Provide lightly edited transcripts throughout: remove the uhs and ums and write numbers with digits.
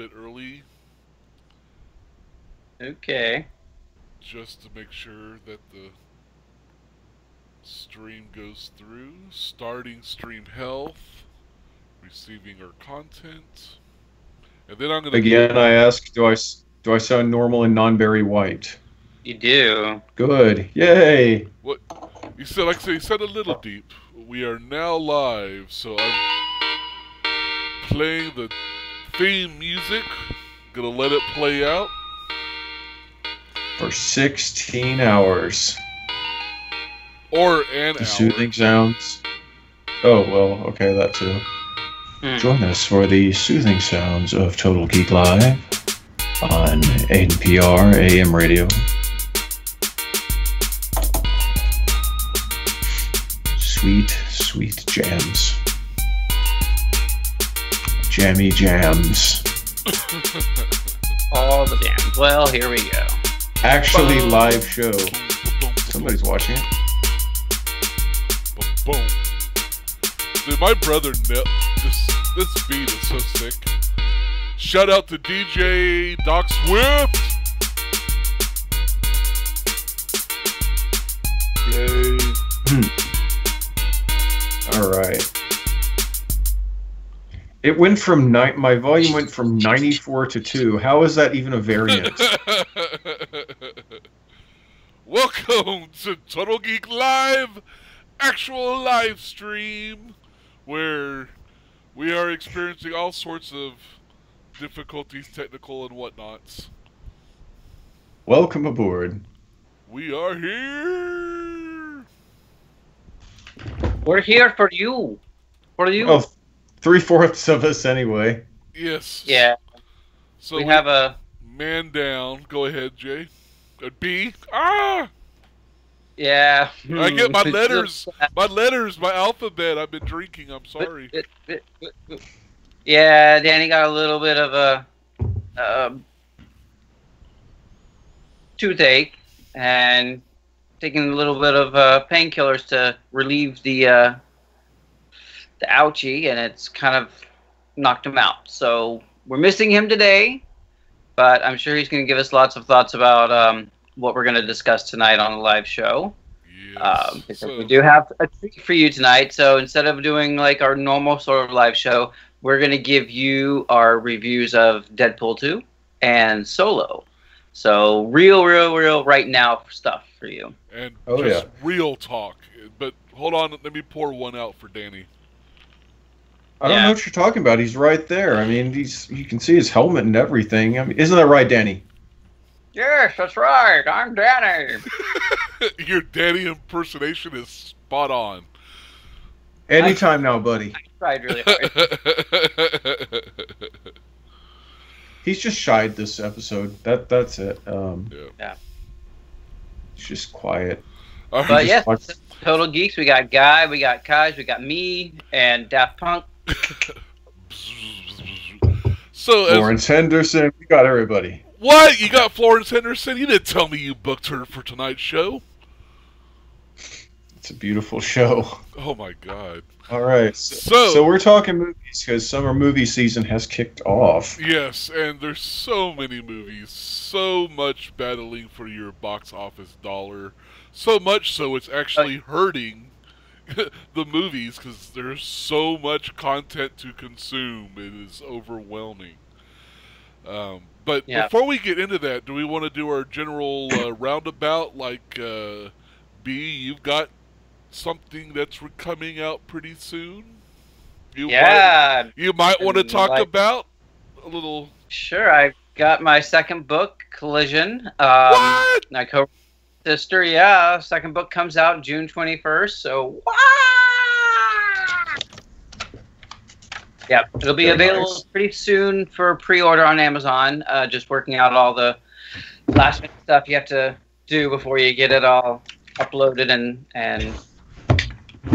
bit early. Okay. Just to make sure that the stream goes through. Starting stream health. Receiving our content. And then I'm going to Again, I ask, do I sound normal and non-berry white? You do. Good. Yay. What? You said, like I said, you said a little deep. We are now live, so I'm playing the theme music. Gonna let it play out. For 16 hours. Or an The hour. soothing sounds. Oh, well, okay, that too. Join us for the soothing sounds of Total Geek Live on NPR AM radio. Sweet, sweet jams. Jammy jams. All the jams. Well, here we go. Actually, live show. Somebody's watching it. Boom. Dude, my brother this beat is so sick. Shout out to DJ Doc Swift. Yay. All right. It went from my volume went from 94 to 2. How is that even a variance? Welcome to Total Geek Live, actual live stream, where we are experiencing all sorts of difficulties, technical and whatnots. Welcome aboard. We are here. We're here for you. For you. Well, 3/4 of us anyway. Yes. Yeah. So we have a man down. Go ahead, Jay. B. Ah. Yeah. I get my letters. My alphabet. I've been drinking. I'm sorry. Yeah, Danny got a little bit of a toothache and taking a little bit of painkillers to relieve the ouchie, and it's kind of knocked him out. So we're missing him today, but I'm sure he's going to give us lots of thoughts about what we're going to discuss tonight on the live show. Yes. Because we do have a treat for you tonight. So instead of doing like our normal sort of live show, we're going to give you our reviews of Deadpool 2 and Solo. So real right now stuff for you. And just real talk. But hold on, let me pour one out for Danny. I don't know what you're talking about. He's right there. I mean, you can see his helmet and everything. I mean, isn't that right, Danny? Yes, that's right. I'm Danny. Your Danny impersonation is spot on. Anytime now, buddy. I tried really hard. He's just shied this episode. That's it. Yeah. He's just quiet. But yes, Total Geeks. We got Guy, we got Kaj, we got me, and Daft Punk. So Florence Henderson. We got everybody. What? You got Florence Henderson? You didn't tell me you booked her for tonight's show. It's a beautiful show. Oh my god. All right. So we're talking movies because summer movie season has kicked off. Yes, and there's so many movies. So much battling for your box office dollar. So much so it's actually hurting the movies because there's so much content to consume. It is overwhelming. But before we get into that, do we want to do our general roundabout? Like, B, you've got something that's coming out pretty soon? You might want to talk about a little... Sure, I've got my second book, Collision. What? My co-sister, second book comes out June 21st, so... Yeah, it'll be available pretty soon for pre-order on Amazon. Just working out all the last-minute stuff you have to do before you get it all uploaded and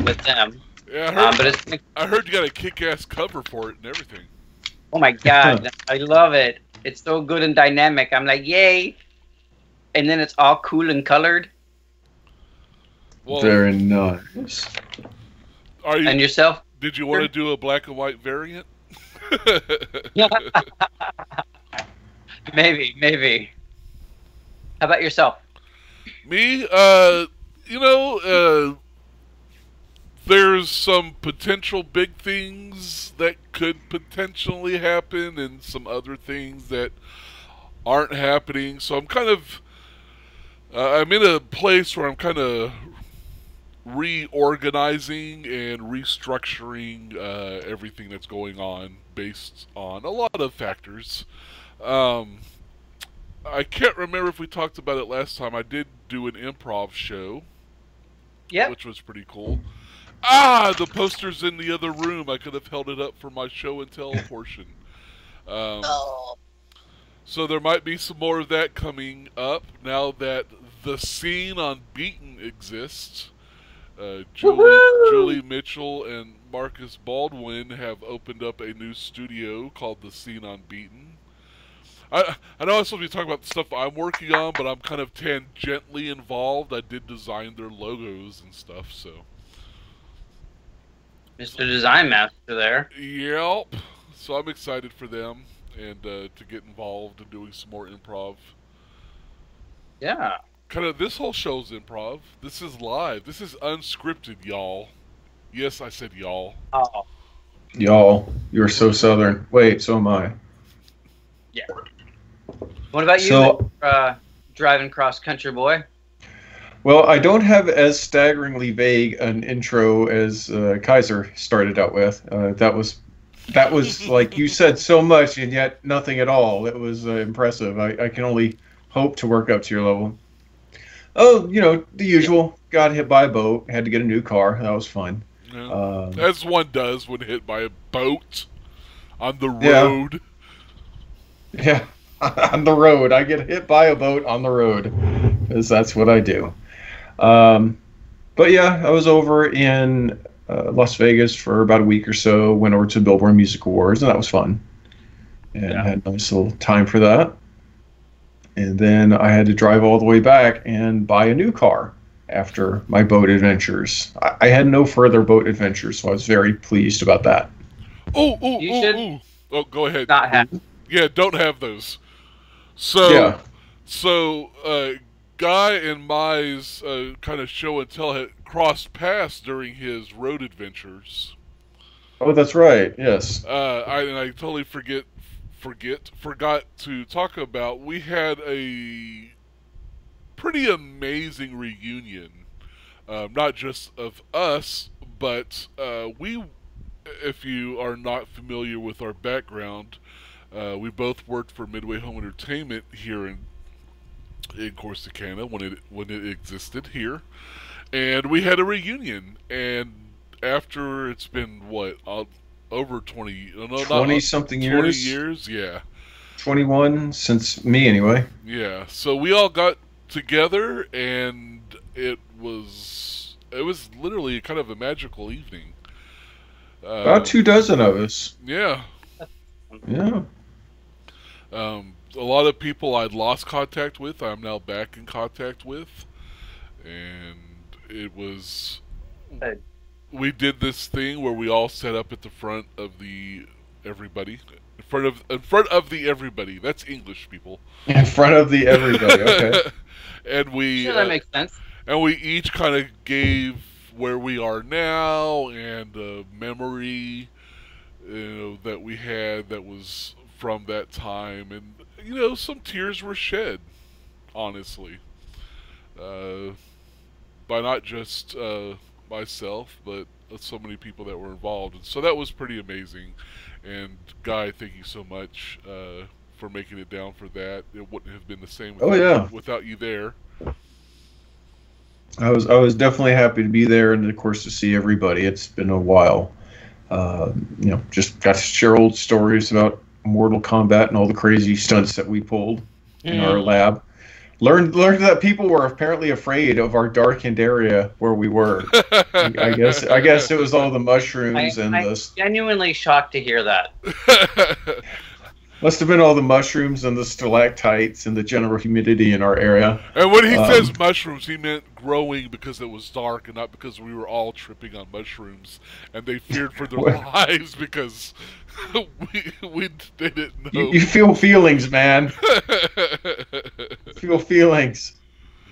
with them. Yeah, I heard you got a kick-ass cover for it and everything. Oh my god, I love it. It's so good and dynamic. I'm like, yay! And then it's all cool and colored. Well, very nice. And yourself? Did you want to do a black and white variant? Maybe. How about yourself? Me, there's some potential big things that could potentially happen, and some other things that aren't happening. So I'm kind of, I'm in a place where I'm kind of reorganizing and restructuring everything that's going on based on a lot of factors. Um, I can't remember if we talked about it last time. I did do an improv show, Yep. which was pretty cool. Ah, the poster's in the other room. I could have held it up for my show and tell portion. So there might be some more of that coming up now that the scene on Beaton exists. Julie Mitchell and Marcus Baldwin have opened up a new studio called The Scene on Beaton. I know I'm supposed to be talking about the stuff I'm working on, but I'm kind of tangentially involved. I did design their logos and stuff, so. Mr. Design Master there. Yep. So I'm excited for them and to get involved in doing some more improv. Yeah. Kind of, this whole show's improv. This is live. This is unscripted, y'all. Yes, I said y'all. Oh. Y'all, you're so southern. Wait, so am I. Yeah. What about you, So, driving cross country boy? well, I don't have as staggeringly vague an intro as Kaiser started out with. That was like you said so much and yet nothing at all. It was impressive. I can only hope to work up to your level. Oh, the usual. Got hit by a boat. Had to get a new car. That was fun. Yeah. As one does when hit by a boat on the road. Yeah, on the road. I get hit by a boat on the road because that's what I do. But yeah, I was over in Las Vegas for about a week or so. Went over to Billboard Music Awards, and that was fun. And had a nice little time for that. And then I had to drive all the way back and buy a new car after my boat adventures. I had no further boat adventures, so I was very pleased about that. Oh, go ahead. Not have. Yeah, don't have those. So, Yeah. Guy and Mai's kind of show and tell had crossed paths during his road adventures. Oh, that's right. Yes. I totally forgot to talk about. We had a pretty amazing reunion, not just of us, but we. If you are not familiar with our background, we both worked for Midway Home Entertainment here in Corsicana when it existed here, and we had a reunion. And after it's been over 20, no, 20 something years. 20 years, yeah. 21 since me anyway. Yeah. So we all got together, and it was literally kind of a magical evening. About 24 of us. Yeah. Yeah. A lot of people I'd lost contact with, I'm now back in contact with, and it was. We did this thing where we all set up at the front of the everybody, in front of the everybody. That's English, people. In front of the everybody. Okay. And we. Sure, that makes sense. And we each kind of gave where we are now and a memory, that we had that was from that time, and some tears were shed, honestly, by not just myself, but so many people that were involved, and so that was pretty amazing. And Guy, thank you so much for making it down for that. It wouldn't have been the same without you there. I was definitely happy to be there, and of course to see everybody. It's been a while. Just got to share old stories about Mortal Kombat and all the crazy stunts that we pulled in our lab. Learned that people were apparently afraid of our darkened area where we were. I guess it was all the mushrooms I'm genuinely shocked to hear that. Must have been all the mushrooms and the stalactites and the general humidity in our area. And when he says mushrooms, he meant growing because it was dark and not because we were all tripping on mushrooms. And they feared for their lives because we didn't know. You feel feelings, man. Feel feelings.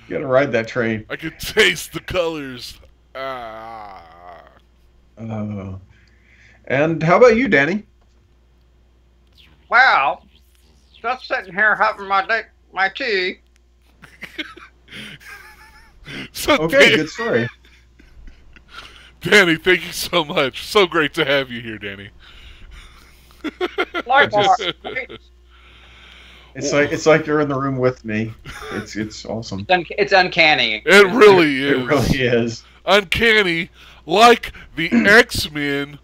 You gotta ride that train. I could taste the colors. And how about you, Danny? Well, just sitting here having my tea. So Okay, good story. Danny, thank you so much. So great to have you here, Danny. Likewise. It's like you're in the room with me. It's awesome. It's uncanny. It really is. It really is. Uncanny, like the X-Men,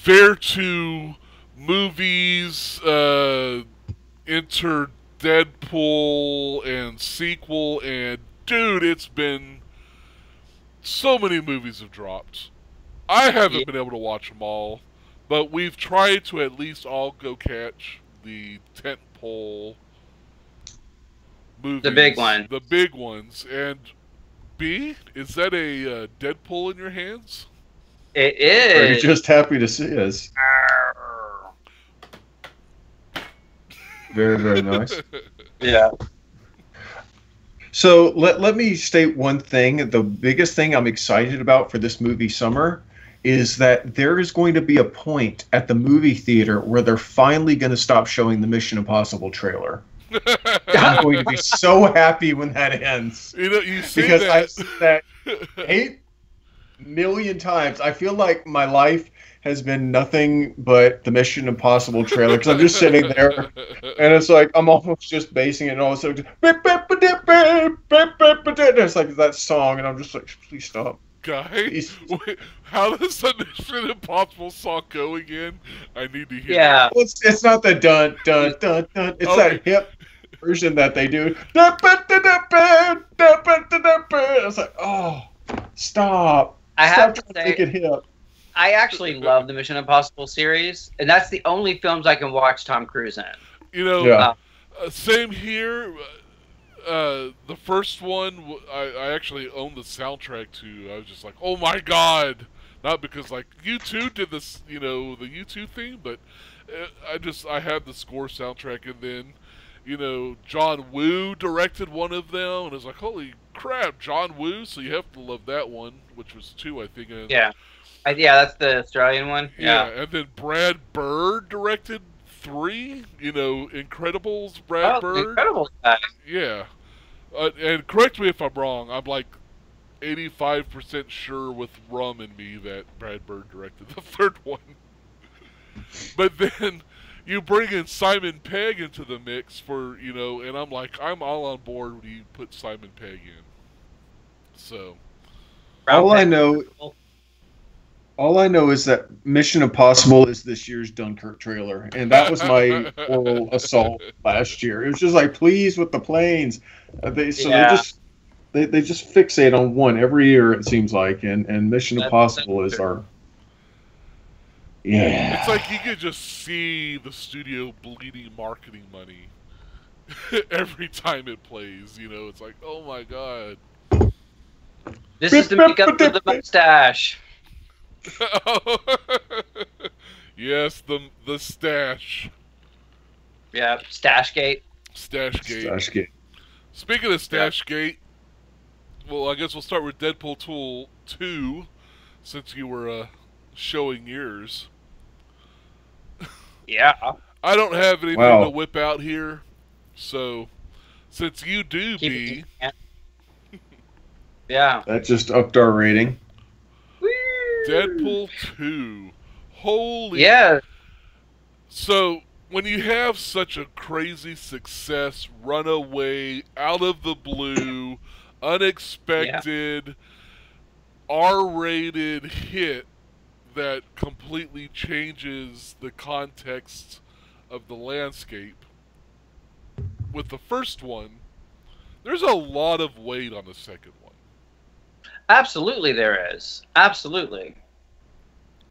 thereto movies, enter Deadpool and sequel, and dude, it's been so many movies have dropped. I haven't been able to watch them all, but we've tried to at least all go catch the tentpole movies. The big one. The big ones. And B, is that a Deadpool in your hands? It is. Are you just happy to see us? Very, very nice. Yeah. So let me state one thing. The biggest thing I'm excited about for this movie summer is that there is going to be a point at the movie theater where they're finally going to stop showing the Mission Impossible trailer. I'm going to be so happy when that ends. You know, you see because that. I've seen that 8 million times. I feel like my life has been nothing but the Mission Impossible trailer because I'm just sitting there and it's like I'm almost just basing it and all of a sudden it's like that song and I'm just like, please stop. Guy, wait, how does the Mission Impossible song go again? I need to hear. Yeah, well, it's not the dun dun dun dun. It's that hip version that they do. It's like, oh, stop! I have to say, make it hip. I actually love the Mission Impossible series, and that's the only films I can watch Tom Cruise in. You know, Yeah. Same here. The first one, I actually owned the soundtrack to. I was just like, oh my god! Not because like U2 did this, you know, the U2 theme, but I had the score soundtrack, and then, you know, John Woo directed one of them, and it's like, holy crap, John Woo! So you have to love that one, which was 2, I think. And, Yeah, that's the Australian one. yeah, and then Brad Bird directed 3. You know, Incredibles, Brad Bird. Incredibles guy. Yeah. And correct me if I'm wrong, I'm like 85% sure with rum in me that Brad Bird directed the 3rd one. But then you bring in Simon Pegg into the mix for, you know, and I'm like, I'm all on board when you put Simon Pegg in. So. All I know is that Mission Impossible is this year's Dunkirk trailer, and that was my oral assault last year. It was just like, please, with the planes. They just fixate on one every year, it seems like, and Mission Impossible is our. Yeah. It's like you could just see the studio bleeding marketing money every time it plays. You know, it's like, oh my god. This is the makeup of the mustache. Yes, the stash. Yeah, Stashgate. Stashgate. Speaking of Stashgate, well, I guess we'll start with Deadpool 2, since you were showing yours. Yeah. I don't have anything to whip out here, so since you do, B. Yeah. That just upped our rating. Deadpool 2. Holy. Yeah. So, when you have such a crazy success, runaway, out of the blue, unexpected, R-rated hit that completely changes the context of the landscape, with the first one, there's a lot of weight on the second one. Absolutely there is. Absolutely.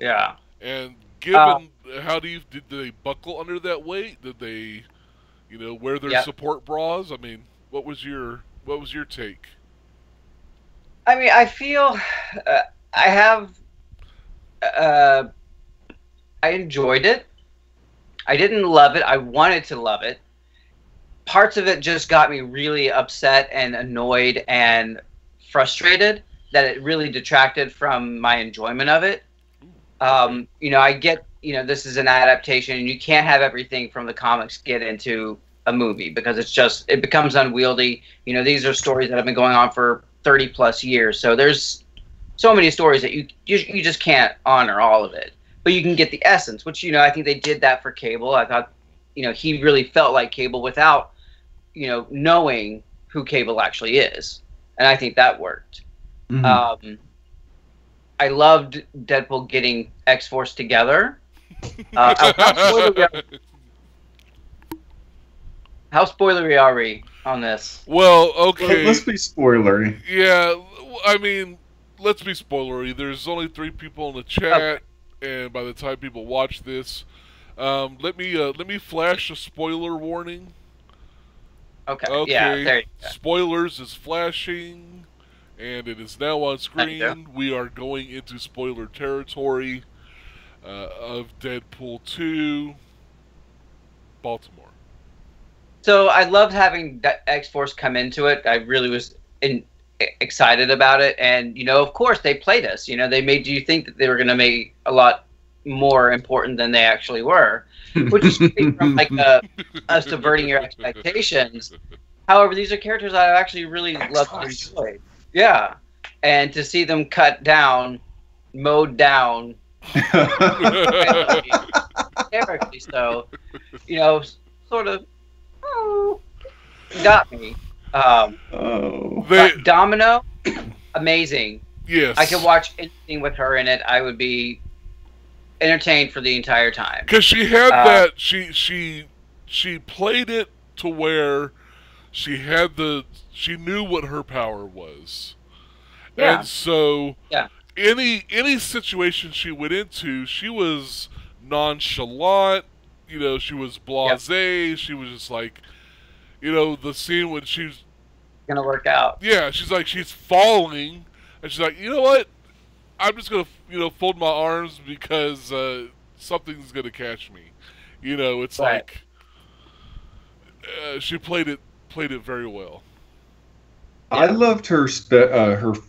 Yeah. And given how did they buckle under that weight? Did they, wear their support bras? I mean, what was your take? I mean, I feel I have I enjoyed it. I didn't love it. I wanted to love it. Parts of it just got me really upset and annoyed and frustrated that it really detracted from my enjoyment of it. I get, this is an adaptation and you can't have everything from the comics get into a movie because it becomes unwieldy. These are stories that have been going on for 30 plus years. So there's so many stories that you just can't honor all of it. But you can get the essence, which, I think they did that for Cable. I thought, he really felt like Cable without, knowing who Cable actually is. And I think that worked. Mm-hmm. I loved Deadpool getting X-Force together. How spoilery are we on this? Well, okay. Let's be spoilery. Yeah, I mean, let's be spoilery. There's only 3 people in the chat, and by the time people watch this, let me flash a spoiler warning. Okay. Yeah. There you go. Spoilers is flashing, and it is now on screen. We are going into spoiler territory of Deadpool 2, Baltimore. So I loved having X-Force come into it. I really was excited about it, and of course they played us. They made you think that they were going to make a lot more important than they actually were, which is great from like subverting your expectations. However, these are characters I actually really love to enjoy. Yeah, and to see them cut down, mowed down, terribly so, sort of got me. Domino, amazing. Yes, I could watch anything with her in it. I would be entertained for the entire time. Because she had that, she played it to where she knew what her power was. Yeah. And so any situation she went into, she was nonchalant, she was blasé, she was just like, the scene when she's gonna work out. Yeah, she's falling, and she's like, you know what? I'm just gonna, fold my arms because something's gonna catch me. It's like she played it very well. Yeah. I loved her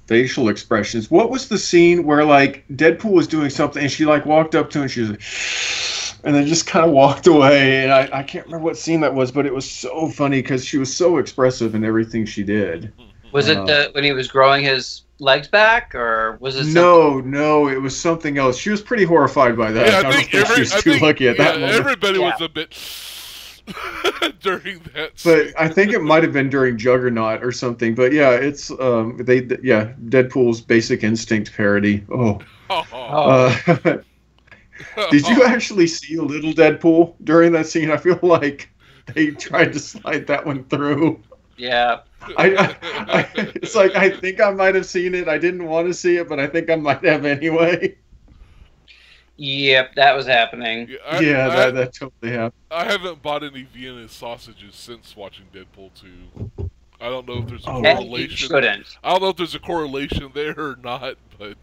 facial expressions. What was the scene where like Deadpool was doing something and she like walked up to him and she was like, and then just kind of walked away, and I can't remember what scene that was, but it was so funny because she was so expressive in everything she did. Was it when he was growing his legs back, or was it something? No, it was something else. She was pretty horrified by that. Yeah, I think she was too lucky at that moment. Everybody was a bit during that scene. But I think it might have been during Juggernaut or something. But yeah, it's Deadpool's Basic Instinct parody. Did you actually see a little Deadpool during that scene? I feel like they tried to slide that one through. Yeah. It's like I think I might have seen it. I didn't want to see it, but I think I might have anyway. Yep, that was happening. That totally happened. I haven't bought any Vienna sausages since watching Deadpool 2. I don't know if there's a correlation. I don't know if there's a correlation there or not, but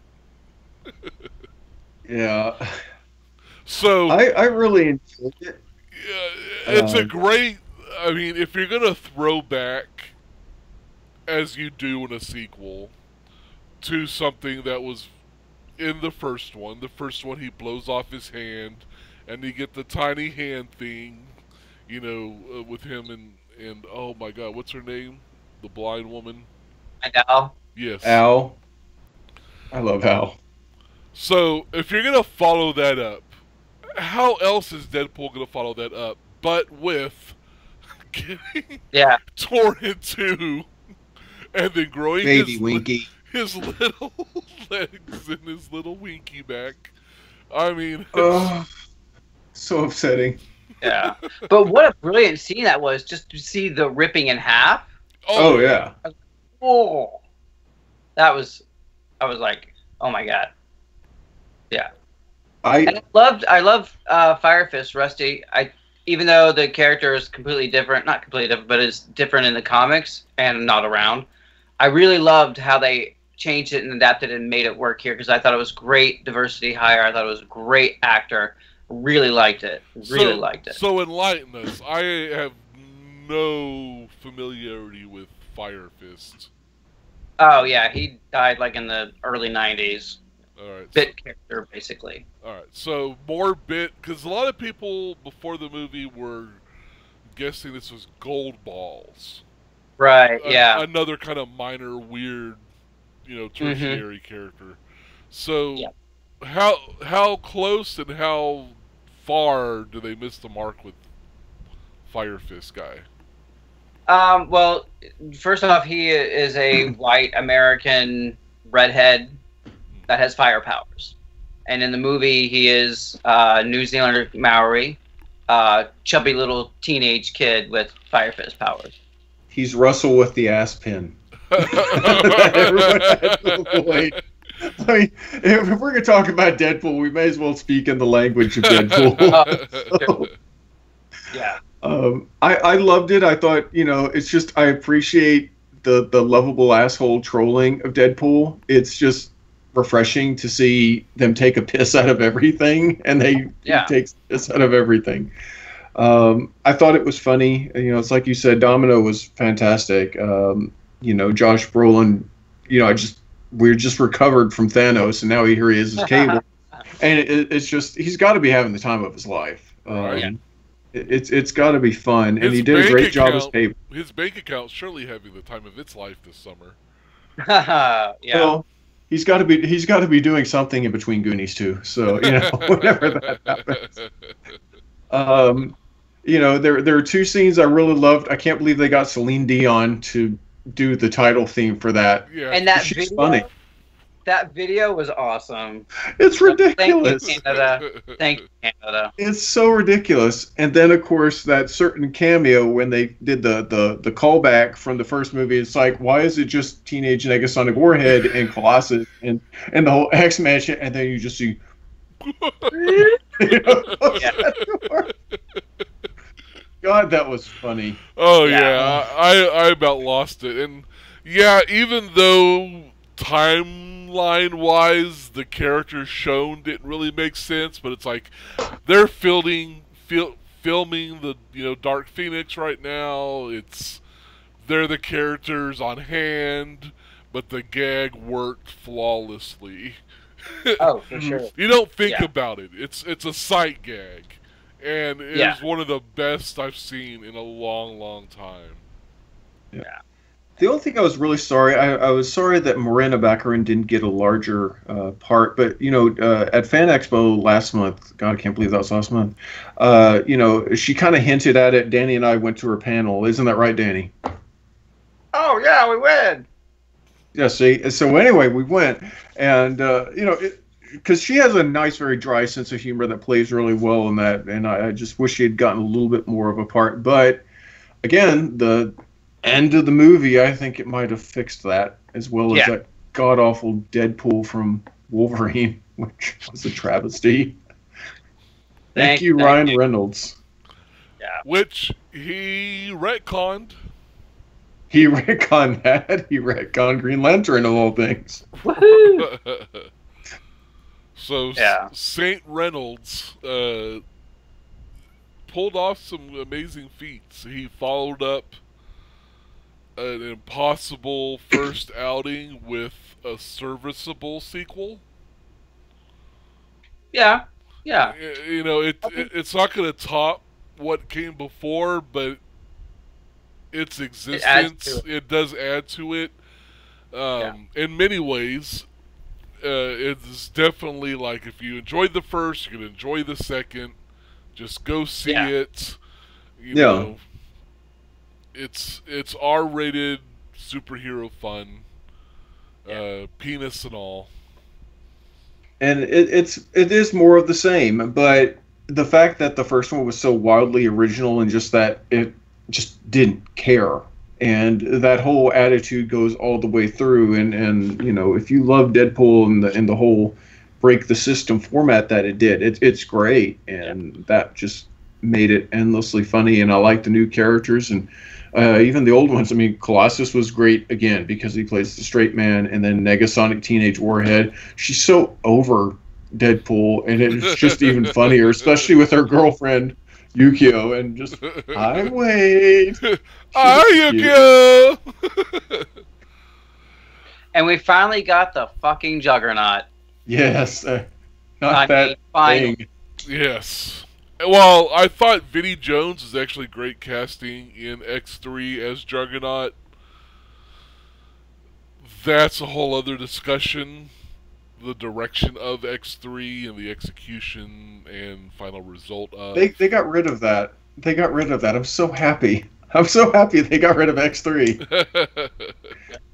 yeah. So I really enjoyed it. Yeah, it's a great. I mean, if you're gonna throw back, as you do in a sequel, to something that was in the first one he blows off his hand, and you get the tiny hand thing, with him and oh my God, what's her name? The blind woman. Al. Yes. Al. I love Al. So if you're gonna follow that up, how else is Deadpool gonna follow that up but with getting torn in two and then growing Baby Winky. his little legs and his little Winky back? I mean, so upsetting. Yeah, but what a brilliant scene that was! Just to see the ripping in half. Oh yeah. Oh, that was. I was like, oh my God. Yeah. And I love Fire Fist, Rusty. Even though the character is completely different, not completely different, but is different in the comics and not around. I really loved how they changed it and adapted it and made it work here because I thought it was great diversity hire. I thought it was a great actor. Really liked it. Really liked it. So enlighten us. I have no familiarity with Fire Fist. Oh yeah, he died like in the early '90s. All right, Bit character basically. All right, so more bit because a lot of people before the movie were guessing this was Gold Balls. Right. Yeah. Another kind of minor, weird, tertiary character. So, how close and how far do they miss the mark with Fire Fist guy? Well, first off, he is a white American redhead that has fire powers, and in the movie, he is New Zealander Maori, chubby little teenage kid with Fire Fist powers. He's Russell with the ass pin. Everyone had to avoid. I mean, if we're going to talk about Deadpool, we may as well speak in the language of Deadpool. Yeah. I loved it. I thought, it's just, I appreciate the lovable asshole trolling of Deadpool. It's just refreshing to see them take a piss out of everything, and he takes a piss out of everything. I thought it was funny. It's like you said, Domino was fantastic. Josh Brolin, we're just recovered from Thanos, and now here he is as Cable. And it's just, he's got to be having the time of his life. It's got to be fun, and he did a great job as Cable. His bank account's surely having the time of its life this summer. Well, he's got to be doing something in between Goonies too. So whenever that happens. There are two scenes I really loved. I can't believe they got Celine Dion to do the title theme for that. Yeah. And that She's funny. That video was awesome. It's ridiculous. Thank you, Canada. Thank you, Canada. It's so ridiculous. And then, of course, that certain cameo when they did the callback from the first movie. It's like, why is it just Teenage Negasonic Warhead and Colossus and the whole X-Men shit? And then you just see... God, that was funny. Oh, yeah. I about lost it. And, yeah, even though timeline-wise the characters shown didn't really make sense, but it's like they're filming the, Dark Phoenix right now. They're the characters on hand, but the gag worked flawlessly. Oh, for sure. You don't think about it. It's a sight gag. And it is one of the best I've seen in a long, long time. Yeah. The only thing I was really sorry, I was sorry that Morena Baccarin didn't get a larger part. But, at Fan Expo last month, God, I can't believe that was last month, she kind of hinted at it. Danny and I went to her panel. Isn't that right, Danny? Oh, yeah, we went. Yeah, see? So anyway, we went. And, because she has a nice, very dry sense of humor that plays really well in that, and I just wish she had gotten a little bit more of a part. But again, the end of the movie, I think it might have fixed that, as well as that god awful Deadpool from Wolverine, which was a travesty. Thank you, Ryan Reynolds. Yeah, which he retconned. He retconned that. He retconned Green Lantern of all things. Woohoo! So Saint Reynolds pulled off some amazing feats. He followed up an impossible first outing with a serviceable sequel. Yeah. It's not going to top what came before, but its existence, it does add to it. In many ways. It's definitely like if you enjoyed the first, you can enjoy the second. Just go see it. You know, it's R-rated superhero fun, penis and all. And it is more of the same, but the fact that the first one was so wildly original and just that it just didn't care. And that whole attitude goes all the way through, and if you love Deadpool and the whole break the system format that it did. It's great, and that just made it endlessly funny. And I like the new characters, and even the old ones. I mean, Colossus was great again because he plays the straight man, and then Negasonic Teenage Warhead. She's so over Deadpool, and it's just even funnier, especially with her girlfriend Yukio, and just I'm Wade. Hi, Yukio. And we finally got the fucking Juggernaut. Yes, not that thing. Yes. Well, I thought Vinnie Jones is actually great casting in X3 as Juggernaut. That's a whole other discussion. The direction of X3 and the execution and final result of... They got rid of that. They got rid of that. I'm so happy. I'm so happy they got rid of X3.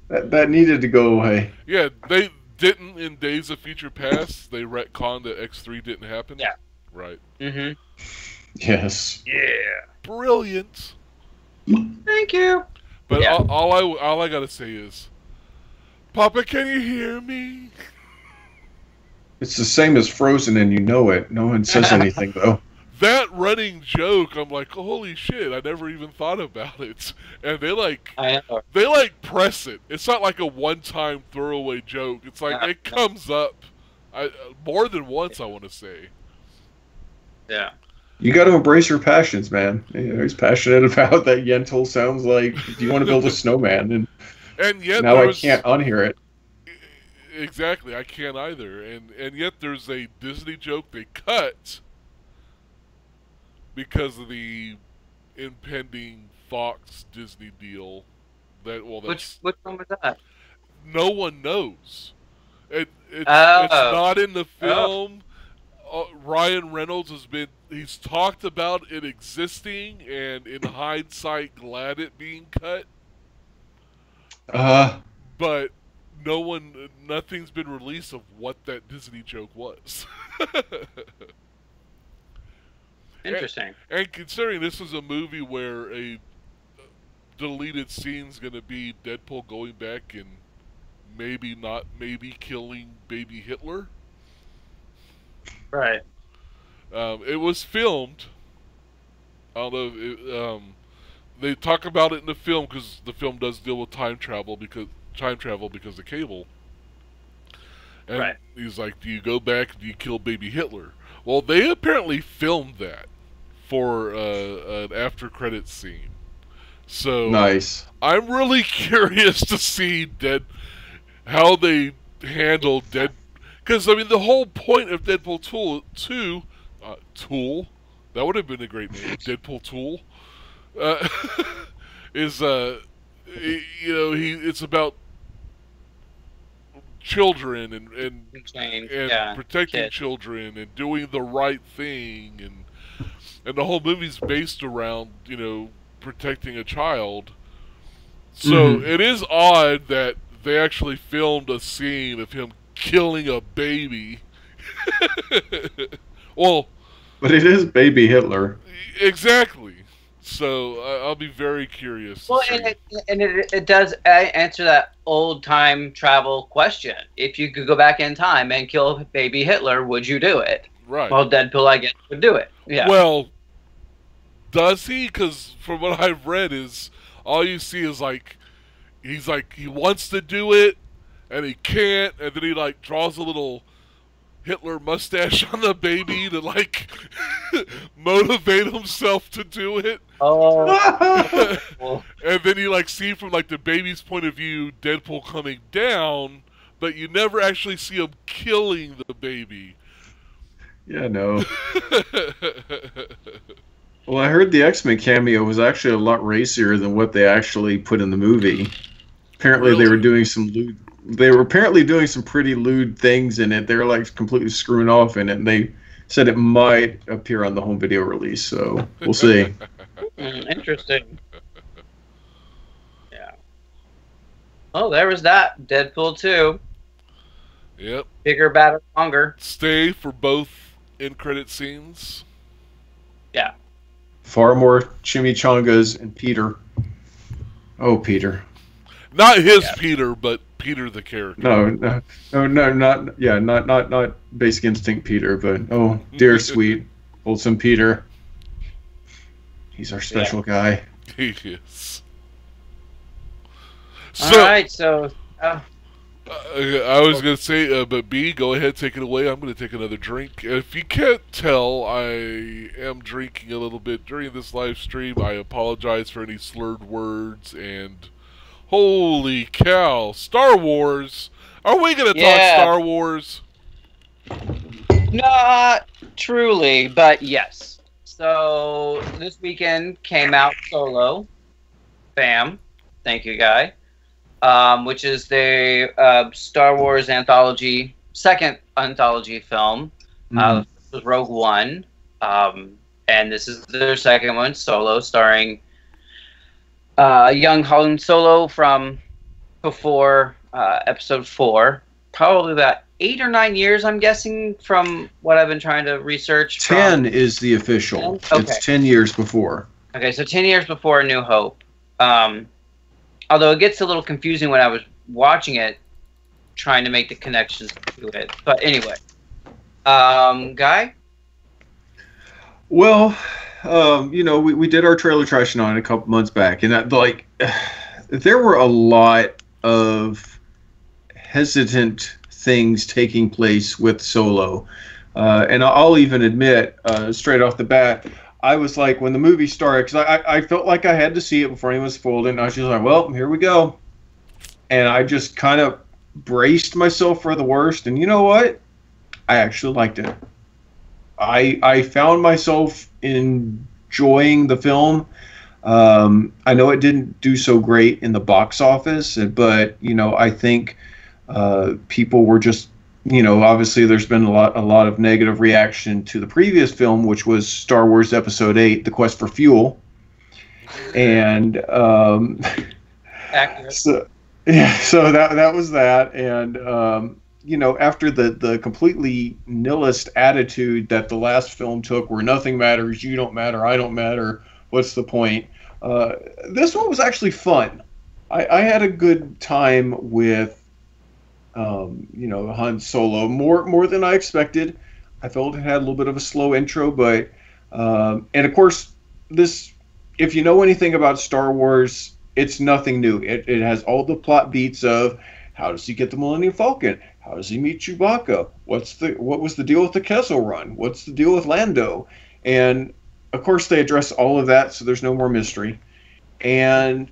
that needed to go away. Yeah, they didn't in Days of Future Past. They retconned that X3 didn't happen. Yeah. Right. Mm-hmm. Yes. Yeah. Brilliant. Thank you. But all I gotta say is, Papa, can you hear me? It's the same as Frozen, and you know it. No one says anything, though. That running joke, I'm like, holy shit! I never even thought about it. And they press it. It's not like a one-time throwaway joke. It's like it comes up, more than once. I want to say. Yeah. You got to embrace your passions, man. You know, he's passionate about that. Yentl sounds like, do you want to build a snowman? And yet now I can't unhear it. Exactly, I can't either. And yet there's a Disney joke they cut because of the impending Fox Disney deal. Which one was that? No one knows. It's not in the film. Ryan Reynolds he's talked about it existing, and in hindsight, glad it being cut. But nothing's been released of what that Disney joke was. Interesting. And considering this is a movie where a deleted scene's going to be Deadpool going back and maybe killing baby Hitler. Right. It was filmed. I don't know. They talk about it in the film because the film does deal with time travel because of Cable. And right. He's like, do you go back? Do you kill baby Hitler? Well, they apparently filmed that for an after credits scene. So nice. I'm really curious to see how they handle Deadpool. Because, I mean, the whole point of Deadpool 2, Tool, that would have been a great name, Deadpool Tool, is, it's about children and protecting children and doing the right thing. And the whole movie's based around, protecting a child. So it is odd that they actually filmed a scene of him killing a baby. Well, but it is baby Hitler. Exactly. So I'll be very curious. Well, and it does answer that old time travel question. If you could go back in time and kill baby Hitler, would you do it? Right. Well, Deadpool, I guess, would do it. Yeah. Well, does he? Because from what I've read, is all you see is he wants to do it and he can't, and then he draws a little Hitler mustache on the baby to motivate himself to do it. Oh. And then you see from the baby's point of view Deadpool coming down, but you never actually see him killing the baby. Yeah, no. Well, I heard the X-Men cameo was actually a lot racier than what they actually put in the movie. Apparently, really? They were doing some lewd. They were apparently doing some pretty lewd things in it. They were completely screwing off in it. And they said it might appear on the home video release. So we'll see. Interesting. Yeah. Oh, there was that Deadpool 2. Yep. Bigger, badder, longer. Stay for both end credit scenes. Yeah. Far more chimichangas and Peter. Oh, Peter. Not his Peter, but Peter the character. No, not Basic Instinct Peter, but oh, dear sweet, wholesome Peter. He's our special guy. He is. All right, so. I was going to say, but B, go ahead, take it away. I'm going to take another drink. If you can't tell, I am drinking a little bit during this live stream. I apologize for any slurred words, and holy cow, Star Wars! Are we going to talk Star Wars? Not truly, but yes. So, this weekend came out Solo. Bam. Thank you, Guy. Which is the Star Wars anthology, second anthology film. This was Rogue One. And this is their second one, Solo, starring young Han Solo from before Episode 4. Probably about 8 or 9 years, I'm guessing, from what I've been trying to research. 10 is the official. 10? Okay. It's 10 years before. Okay, so 10 years before A New Hope. Although it gets a little confusing when I was watching it, trying to make the connections to it. But anyway, Guy? Well, we did our trailer trashing on it a couple months back, and there were a lot of hesitant things taking place with Solo. And I'll even admit, straight off the bat, I was like, when the movie started, because I felt like I had to see it before anyone was spoiled it, and I was just like, well, here we go. And I just kind of braced myself for the worst, and you know what? I actually liked it. I found myself enjoying the film. I know it didn't do so great in the box office, but, I think people were just, obviously there's been a lot of negative reaction to the previous film, which was Star Wars Episode 8, The Quest for Fuel. And accurate. So that was that. And, after the completely nihilist attitude that the last film took, where nothing matters, you don't matter, I don't matter, what's the point? This one was actually fun. I had a good time with Han Solo, more than I expected. I felt it had a little bit of a slow intro, but and of course, this, if you know anything about Star Wars, it's nothing new. It has all the plot beats of how does he get the Millennium Falcon? How does he meet Chewbacca? What was the deal with the Kessel Run? What's the deal with Lando? And of course, they address all of that, so there's no more mystery. And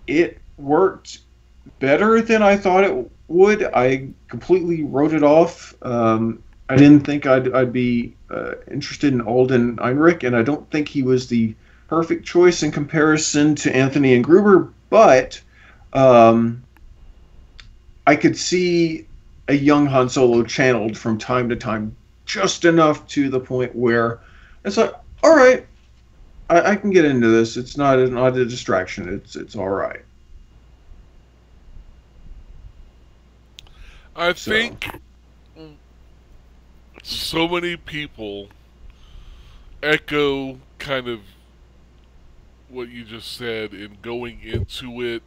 it worked better than I thought it would. I completely wrote it off. I didn't think I'd be interested in Alden Ehrenreich, and I don't think he was the perfect choice in comparison to Anthony and Gruber, but I could see a young Han Solo channeled from time to time, just enough to the point where it's like, all right, I can get into this. It's not a distraction. It's all right. I think so many people echo kind of what you just said in going into it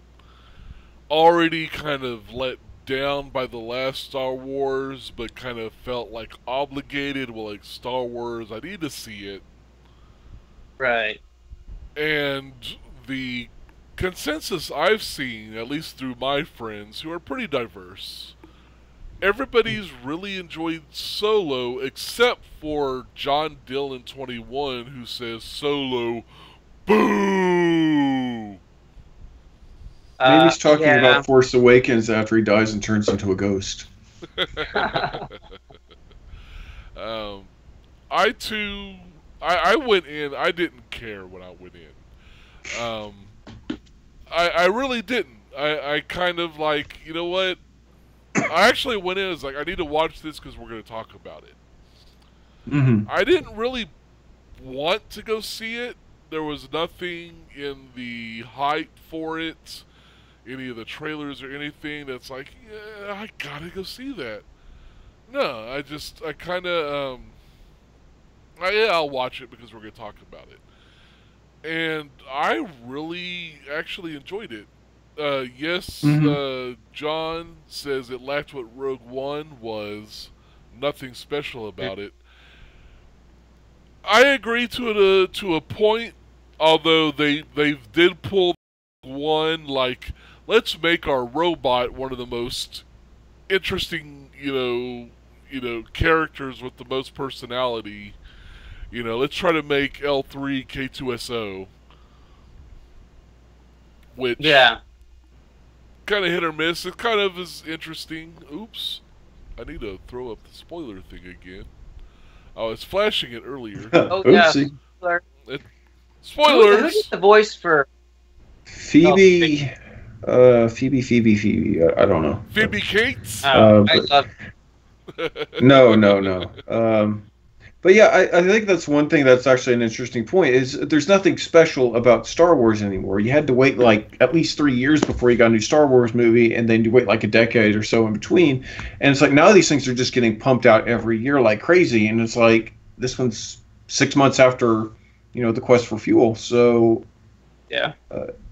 already kind of let down by the last Star Wars, but kind of felt like obligated. Well, like, Star Wars, I need to see it. Right. And the consensus I've seen, at least through my friends, who are pretty diverse, everybody's really enjoyed Solo, except for John Dillon 21, who says Solo, boo! Maybe he's talking about Force Awakens after he dies and turns into a ghost. I went in, I didn't care when I went in. I really didn't. I kind of like, you know what? I actually went in as like, I need to watch this because we're going to talk about it. Mm-hmm. I didn't really want to go see it. There was nothing in the hype for it, any of the trailers or anything that's like, yeah, I gotta go see that. No, I kind of, yeah, I'll watch it because we're going to talk about it. And I really actually enjoyed it. Yes, John says it lacked what Rogue One was. Nothing special about it. I agree to a point, although they did pull one, like, let's make our robot one of the most interesting, characters with the most personality. Let's try to make L3K2SO, which kind of hit or miss. It kind of is interesting. Oops, I need to throw up the spoiler thing again. I was flashing it earlier. Oh Oopsie. yeah. Spoilers. Who did the voice for Phoebe? Phoebe. I don't know. Phoebe Cates. I love. No. But yeah, I think that's one thing that's actually an interesting point is there's nothing special about Star Wars anymore. You had to wait like at least 3 years before you got a new Star Wars movie, and then you wait like a decade or so in between. And it's like now these things are just getting pumped out every year like crazy, and it's like this one's 6 months after, the Quest for Fuel. So yeah,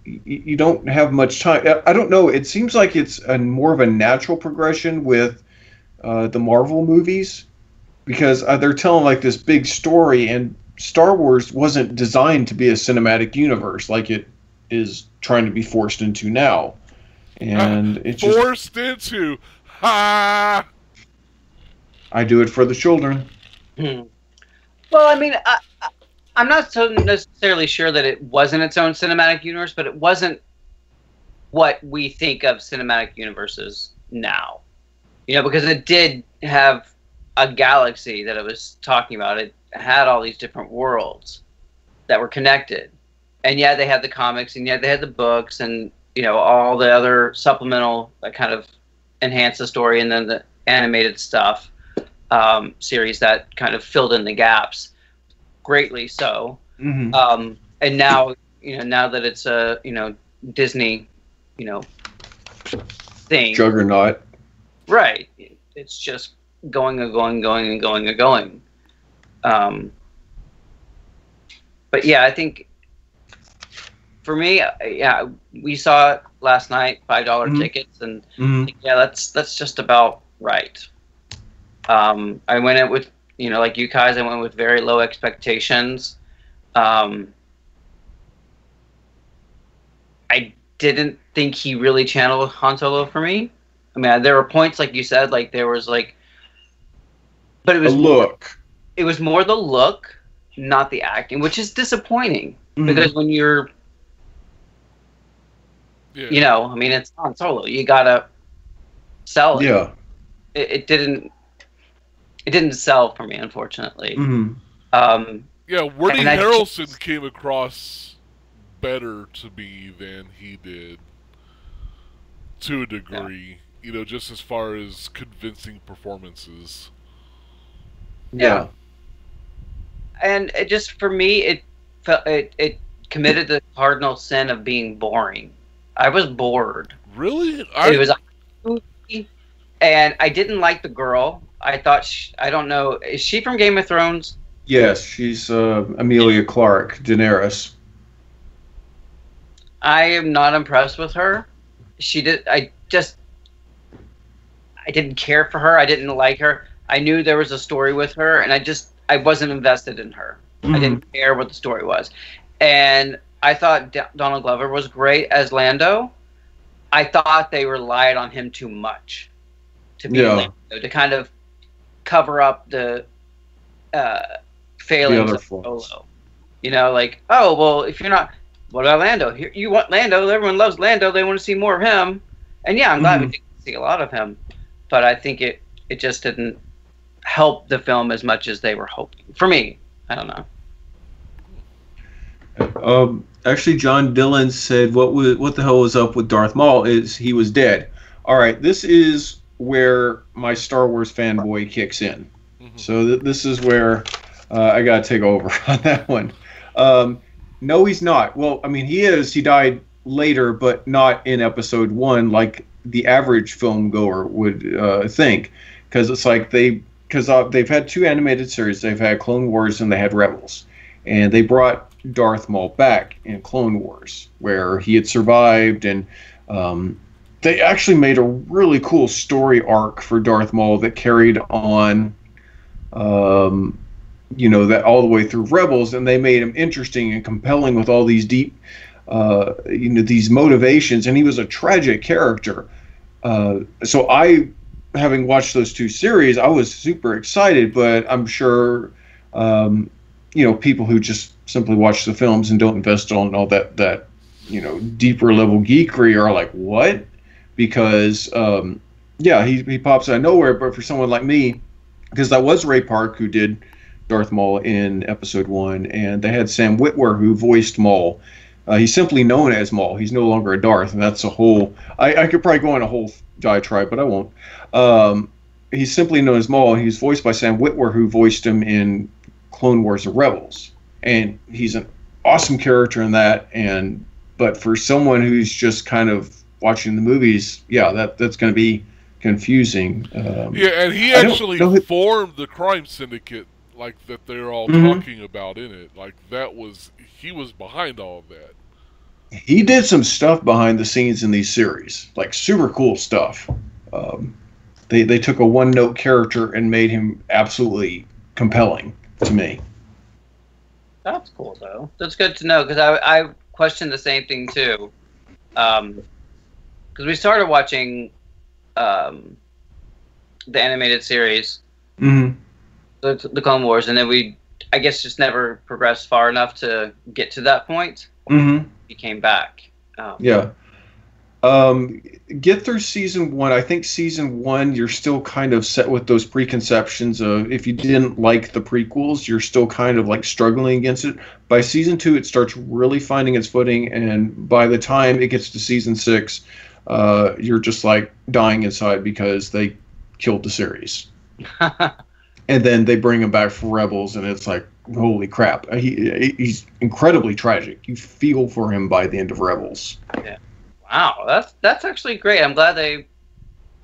you don't have much time. I don't know. It seems like it's more of a natural progression with the Marvel movies. Because they're telling like this big story, and Star Wars wasn't designed to be a cinematic universe like it is trying to be forced into now. And it's forced into. Ha! I do it for the children. Well, I mean, I'm not so necessarily sure that it wasn't its own cinematic universe, but it wasn't what we think of cinematic universes now. Because it did have a galaxy that it was talking about. It had all these different worlds that were connected, and yeah, they had the comics, and yeah, they had the books, and all the other supplemental that kind of enhanced the story, and then the animated stuff series that kind of filled in the gaps greatly. So, Mm-hmm. And now now that it's a Disney thing, Juggernaut, right? It's just going. But yeah, I think for me, we saw it last night, $5 tickets, and yeah, that's just about right. I went in with like you guys, I went with very low expectations. I didn't think he really channeled Han Solo for me. I mean, there were points like you said, like there was like. But it was it was more the look, not the acting, which is disappointing because when you're, I mean, it's Han Solo. You gotta sell it. Yeah. It didn't sell for me, unfortunately. Yeah, Woody Harrelson came across better to me than he did, to a degree. Just as far as convincing performances. Yeah. And it just, for me, it committed the cardinal sin of being boring. I was bored. Really? It was a movie, and I didn't like the girl. I thought, I don't know, is she from Game of Thrones? Yes, she's Emilia Clarke, Daenerys. I am not impressed with her. I didn't care for her. I didn't like her. I knew there was a story with her, and I wasn't invested in her. I didn't care what the story was. And I thought Donald Glover was great as Lando. I thought they relied on him too much to be Lando, to kind of cover up the failings of Solo. Like, oh, well, if you're not... What about Lando? You want Lando. Everyone loves Lando. They want to see more of him. And yeah, I'm glad we did see a lot of him. But I think it just didn't help the film as much as they were hoping. For me, I don't know. Actually, John Dillon said, what the hell was up with Darth Maul is he was dead. All right, this is where my Star Wars fanboy kicks in. So this is where I got to take over on that one. No, he's not. Well, I mean, he is. He died later, but not in episode 1 like the average film goer would think. Because it's like they've had 2 animated series. They've had Clone Wars and they had Rebels. And they brought Darth Maul back in Clone Wars, where he had survived and They actually made a really cool story arc for Darth Maul that carried on, that all the way through Rebels, and they made him interesting and compelling with all these deep, these motivations, and he was a tragic character. So having watched those two series, I was super excited, but I'm sure, people who just simply watch the films and don't invest on all that deeper level geekery are like, what? Because, he pops out of nowhere, but for someone like me, because that was Ray Park who did Darth Maul in Episode 1, and they had Sam Witwer who voiced Maul. He's simply known as Maul. He's no longer a Darth, and that's a whole... I could probably go on a whole diatribe, but I won't. He's simply known as Maul, and he's voiced by Sam Witwer, who voiced him in Clone Wars and Rebels. And he's an awesome character in that, but for someone who's just kind of watching the movies, that's going to be confusing. And he actually formed the crime syndicate like that they're all talking about in it. Like he was behind all of that. He did some stuff behind the scenes in these series, like super cool stuff. They took a one-note character and made him absolutely compelling to me. That's cool, though. That's good to know, because I questioned the same thing, too. Because we started watching the animated series, the Clone Wars, and then we, I guess, just never progressed far enough to get to that point. He came back. Get through season 1. I think season 1, you're still kind of set with those preconceptions of, if you didn't like the prequels, you're still kind of like struggling against it. By season 2, it starts really finding its footing, and by the time it gets to season 6, you're just like dying inside because they killed the series. And then they bring him back for Rebels, and it's like, holy crap. He's incredibly tragic. You feel for him by the end of Rebels. Yeah. Wow, that's actually great. I'm glad they,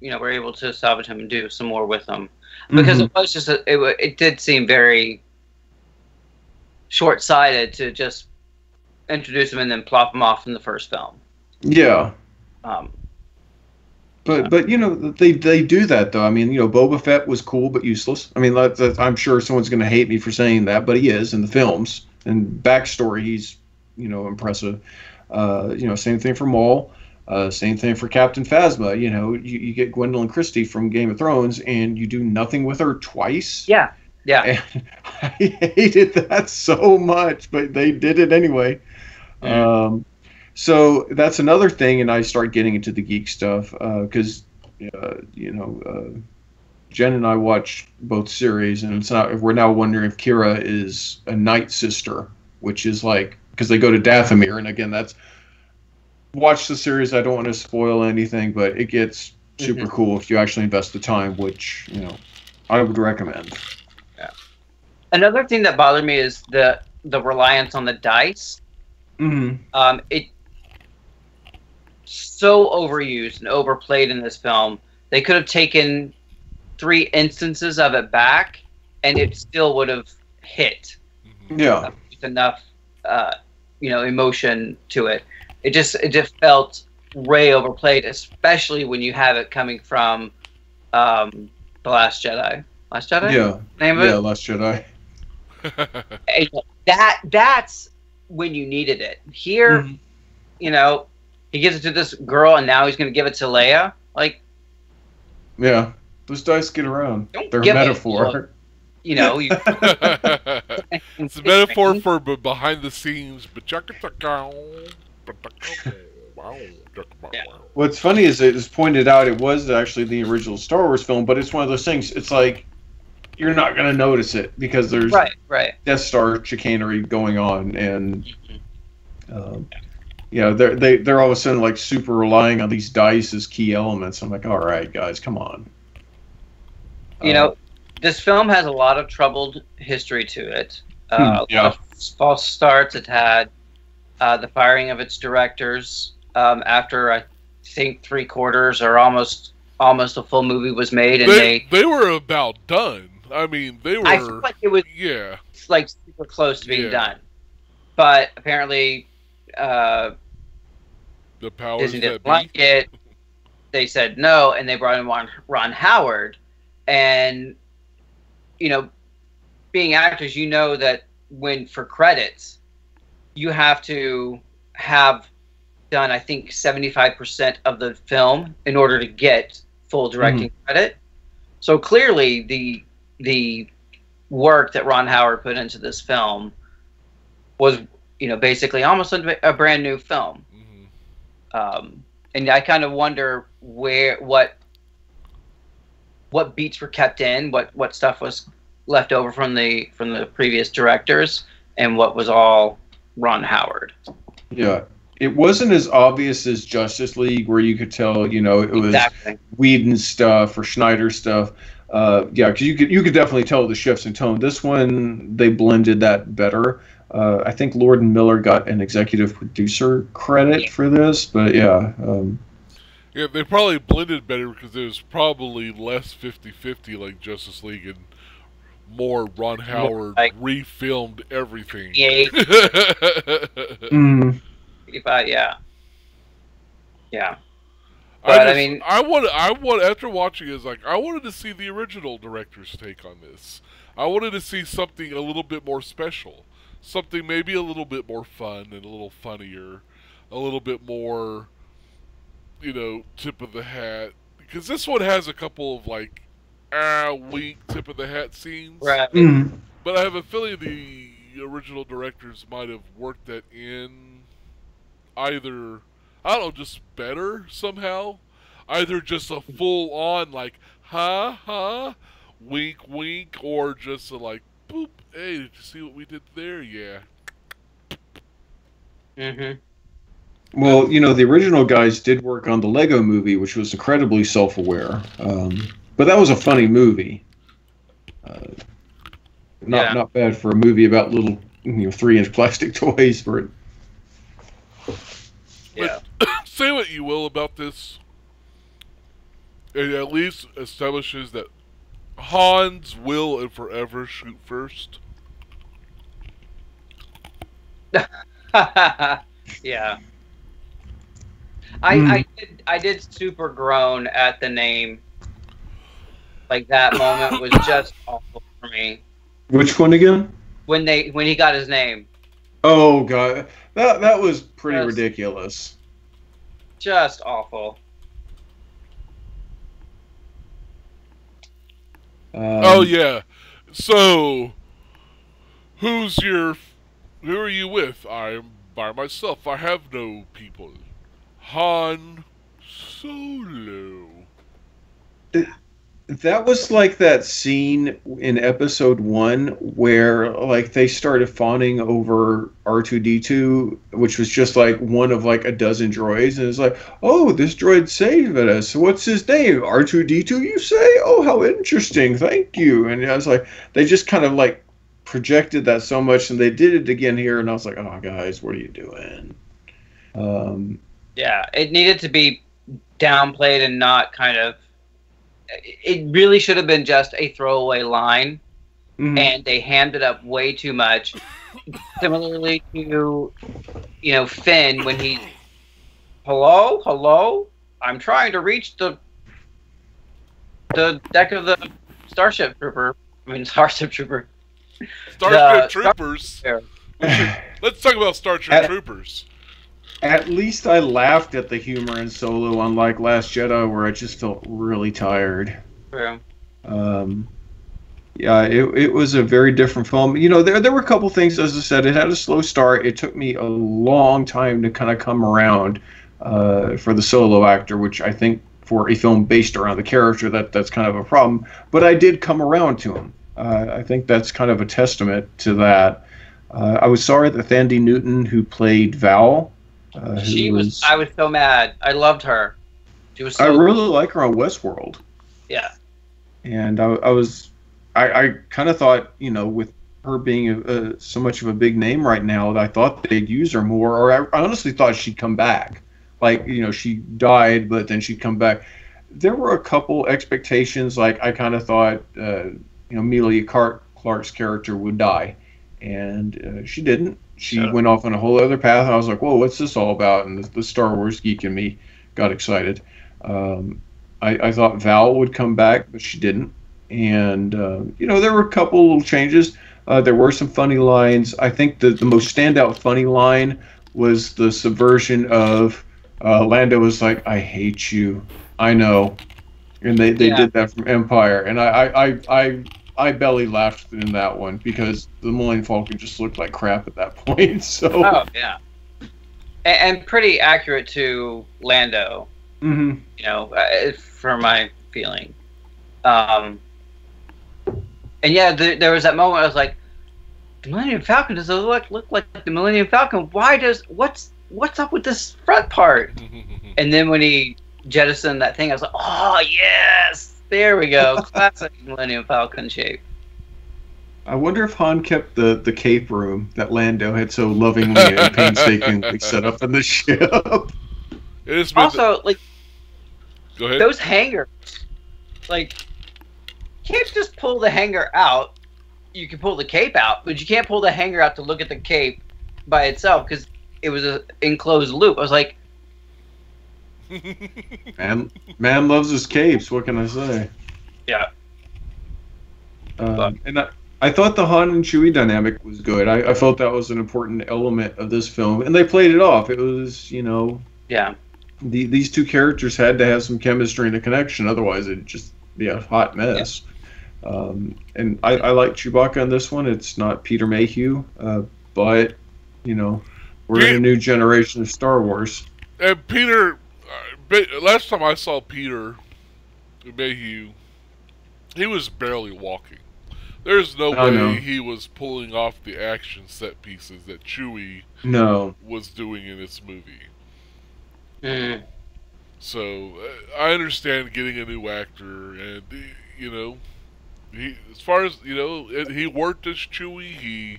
were able to salvage him and do some more with him, because it was just it did seem very short-sighted to just introduce him and then plop him off in the first film. Yeah. But they do that though. I mean, Boba Fett was cool but useless. I mean, I'm sure someone's going to hate me for saying that, but he is in the films. And backstory, he's impressive. Same thing for Maul. Same thing for Captain Phasma. You get Gwendolyn Christie from Game of Thrones, and you do nothing with her twice. Yeah. And I hated that so much, but they did it anyway. So that's another thing, and I start getting into the geek stuff because, Jen and I watched both series, and we're now wondering if Kira is a Night Sister, which is like, because they go to Dathomir, and again, watch the series. I don't want to spoil anything, but it gets super cool if you actually invest the time, which I would recommend. Yeah. Another thing that bothered me is the reliance on the dice. It so overused and overplayed in this film. They could have taken 3 instances of it back, and it still would have hit. Yeah, with enough, emotion to it. It just felt way overplayed, especially when you have it coming from The Last Jedi. Last Jedi? Yeah. Name of it? Yeah, Last Jedi. That's when you needed it. Here, he gives it to this girl, and now he's going to give it to Leia. Like, yeah, those dice get around. They're a metaphor. You it's a metaphor for behind the scenes. What's funny is it was pointed out it was actually the original Star Wars film, but it's one of those things. It's like you're not going to notice it because there's Death Star chicanery going on, and they're all of a sudden like super relying on these dice as key elements. I'm like, all right, guys, come on. This film has a lot of troubled history to it. A lot of false starts. It had the firing of its directors after I think 3/4 or almost a full movie was made, and they were about done. I mean, they were. I feel like it was like super close to being done, but apparently the The powers Disney that didn't be. like it. They said no, and they brought in Ron Howard. And, you know, being actors, you know that when for credits, you have to have done, I think, 75% of the film in order to get full directing credit. So clearly, the work that Ron Howard put into this film was, you know, basically almost a brand new film. And I kind of wonder what beats were kept in, what stuff was left over from the previous directors, and what was all Ron Howard. Yeah. It wasn't as obvious as Justice League, where you could tell, you know, it was Whedon stuff or Schneider stuff. Yeah, because you could definitely tell the shifts in tone. This one, they blended that better. I think Lord and Miller got an executive producer credit for this, but yeah. Yeah, they probably blended better because it was probably less 50-50 like Justice League and more Ron Howard refilmed everything. Yeah. Yeah. But I mean, I want after watching it, I wanted to see the original director's take on this. I wanted to see something a little bit more special, something maybe a little bit more fun and a little funnier, a little bit more, you know, tip of the hat. Because this one has a couple of weak tip of the hat scenes, right? But I have a feeling the original directors might have worked that in either, I don't know, just better somehow. Either just a full on ha ha, wink wink, or just a boop, hey, did you see what we did there? Yeah. Well, you know, the original guys did work on the Lego movie, which was incredibly self-aware. But that was a funny movie. Not bad for a movie about little 3-inch plastic toys. Yeah. Say what you will about this, it at least establishes that Hans will and forever shoot first. Yeah. I did super groan at the name. Like, that moment was just awful for me. Which one again? When he got his name. Oh god, that was pretty ridiculous. Just awful. Oh yeah. So, who are you with? I'm by myself. I have no people. Han Solo. That was like that scene in episode 1 where they started fawning over R2-D2, which was just one of a dozen droids, and it's oh, this droid saved us. What's his name? R2-D2, you say? Oh, how interesting. Thank you. And I was they just kind of projected that so much, and they did it again here, and I was oh, guys, what are you doing? Yeah, it needed to be downplayed and not kind of. It really should have been just a throwaway line, and they hammed it up way too much. Similarly to, Finn when he's, hello, I'm trying to reach the deck of the Starship Trooper. Starship Troopers. Let's talk about Starship Troopers. At least I laughed at the humor in Solo, unlike Last Jedi, where I just felt really tired. True. Yeah, it was a very different film. There were a couple things, as I said, it had a slow start. It took me a long time to kind of come around for the Solo actor, which I think for a film based around the character, that's kind of a problem. But I did come around to him. I think that's kind of a testament to that. I was sorry that Thandie Newton, who played Val, I was so mad. I loved her. She was. I really like her on Westworld. Yeah. And I kind of thought, with her being so much of a big name right now, that I thought they'd use her more. Or I honestly thought she'd come back. She died, but then she'd come back. There were a couple expectations. I kind of thought, Amelia Clark's character would die, and she didn't. she went off on a whole other path. I was like, whoa, what's this all about? And the Star Wars geek in me got excited. I thought Val would come back, but she didn't. And, there were a couple little changes. There were some funny lines. I think the most standout funny line was the subversion of Lando was like, I hate you. I know. And they did that from Empire. And I belly laughed in that one because the Millennium Falcon just looked like crap at that point. So. Oh, yeah. And pretty accurate to Lando. Mm-hmm. For my feeling. And yeah, there was that moment I was like, the Millennium Falcon does look like the Millennium Falcon. What's up with this front part? And then when he jettisoned that thing, I was like, oh yes, there we go, classic Millennium Falcon shape. I wonder if Han kept the cape room that Lando had so lovingly and painstakingly set up in the ship. Also, go ahead. Those hangers, you can't just pull the hanger out. You can pull the cape out, but you can't pull the hanger out to look at the cape by itself because it was an enclosed loop. I was like, man loves his capes. What can I say? Yeah. And I thought the Han and Chewie dynamic was good. I felt that was an important element of this film, and they played it off. It was, yeah. These two characters had to have some chemistry and a connection, otherwise it'd just be a hot mess. Yeah. And I like Chewbacca in this one. It's not Peter Mayhew, but we're in a new generation of Star Wars. And Peter, last time I saw Peter Mayhew, he was barely walking. There's no way he was pulling off the action set pieces that Chewie was doing in this movie. Mm. So I understand getting a new actor, and he, as far as he worked as Chewie.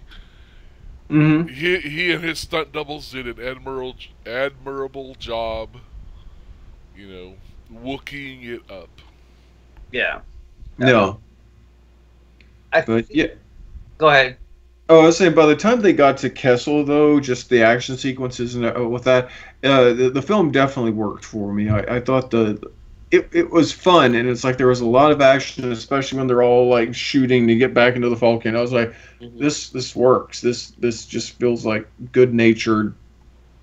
He and his stunt doubles did an admirable job. Wookieing it up. Yeah. No. Yeah. Go ahead. Oh, I was saying, by the time they got to Kessel, though, just the action sequences and with that, the film definitely worked for me. I thought it was fun, and it's like there was a lot of action, especially when they're all shooting to get back into the Falcon. I was like, this works. This just feels like good-natured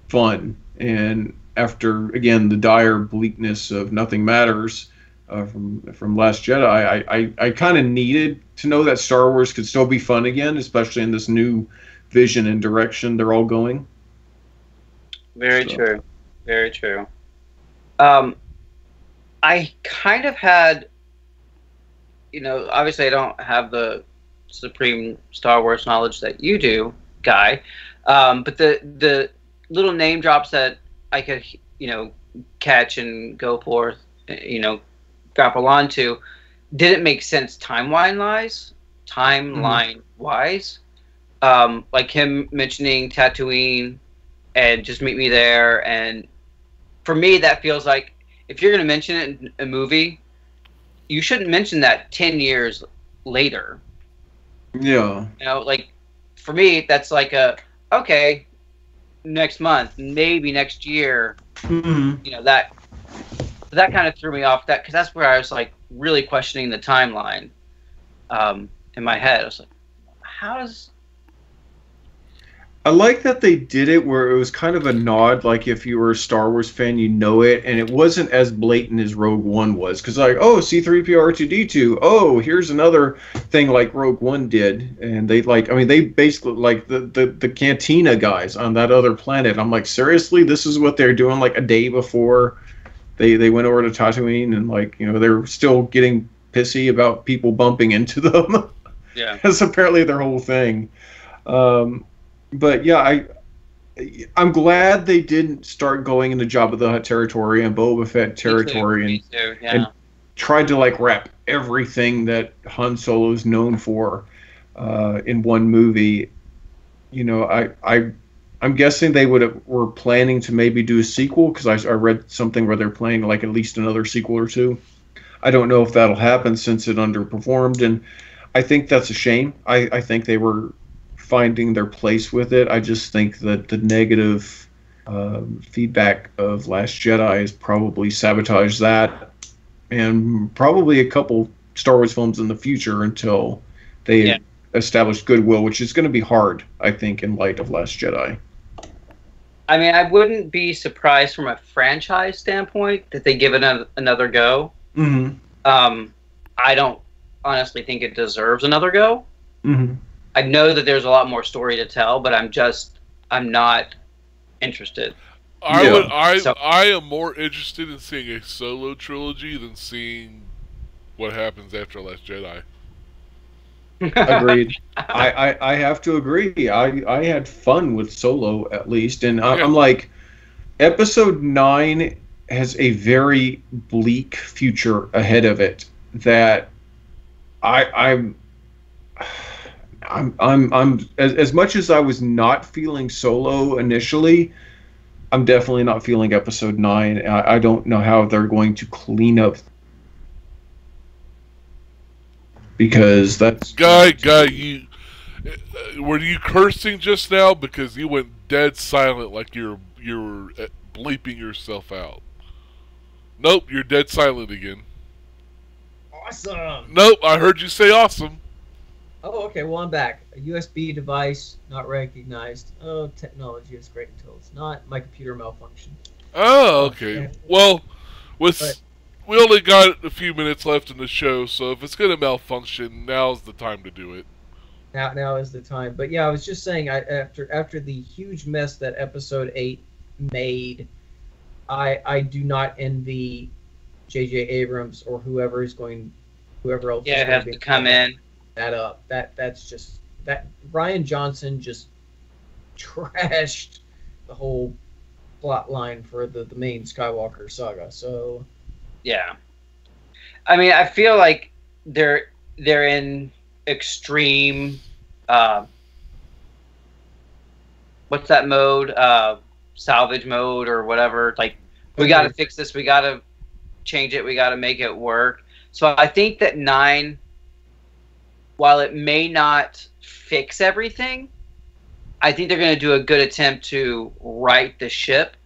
fun. And after again the dire bleakness of Nothing Matters from Last Jedi, I kind of needed to know that Star Wars could still be fun again, especially in this new vision and direction they're all going. Very true. Very true. I kind of had, obviously I don't have the supreme Star Wars knowledge that you do, Guy, but the little name drops that I could, catch and go forth, grapple onto, didn't make sense timeline-wise. Like him mentioning Tatooine and just meet me there, and for me that feels like if you're going to mention it in a movie, you shouldn't mention that 10 years later. Yeah. For me, that's okay, next month, maybe next year. Mm-hmm. That kind of threw me off, because that's where I was really questioning the timeline in my head. I was like, how does... I like that they did it where it was kind of a nod, like if you were a Star Wars fan, it, and it wasn't as blatant as Rogue One was. Because C-3PO, R2-D2, here's another thing like Rogue One did. And they they basically, the Cantina guys on that other planet. I'm like, seriously? This is what they're doing a day before they went over to Tatooine, and they're still getting pissy about people bumping into them. Yeah. That's apparently their whole thing. But yeah, I'm glad they didn't start going into Jabba the Hutt territory and Boba Fett territory Me too. Yeah. and tried to wrap everything that Han Solo is known for in one movie. I'm guessing they were planning to maybe do a sequel, because I read something where they're planning at least another sequel or two. I don't know if that'll happen since it underperformed, and I think that's a shame. I think they were finding their place with it. I just think that the negative feedback of Last Jedi has probably sabotaged that, and probably a couple Star Wars films in the future until they establish goodwill, which is going to be hard, I think, in light of Last Jedi. I mean, I wouldn't be surprised from a franchise standpoint that they give it another go. Mm-hmm. I don't honestly think it deserves another go. Mm-hmm. I know that there's a lot more story to tell, but I'm not interested. I am more interested in seeing a solo trilogy than seeing what happens after Last Jedi. Agreed. I have to agree. I had fun with Solo, at least, and I'm like, Episode 9 has a very bleak future ahead of it that I'm as much as I was not feeling Solo initially, I'm definitely not feeling Episode 9. I don't know how they're going to clean up, because that's guy, you were you cursing just now? Because you went dead silent, like you're bleeping yourself out. Nope, you're dead silent again. Awesome. Nope, I heard you say awesome. Oh, okay. Well, I'm back. A USB device not recognized. Oh, technology is great until it's not. My computer malfunctioned. Oh, okay. Well, we only got a few minutes left in the show, so if it's going to malfunction, now's the time to do it. Now is the time. But yeah, I was just saying, after the huge mess that Episode 8 made, I do not envy J.J. Abrams or whoever else. Yeah, has to come in. That's just that Ryan Johnson just trashed the whole plot line for the main Skywalker saga. So yeah, I mean, I feel like they're in extreme. What's that mode? Salvage mode or whatever. Like, we got to fix this. We got to change it. We got to make it work. So I think that 9, while it may not fix everything, I think they're going to do a good attempt to right the ship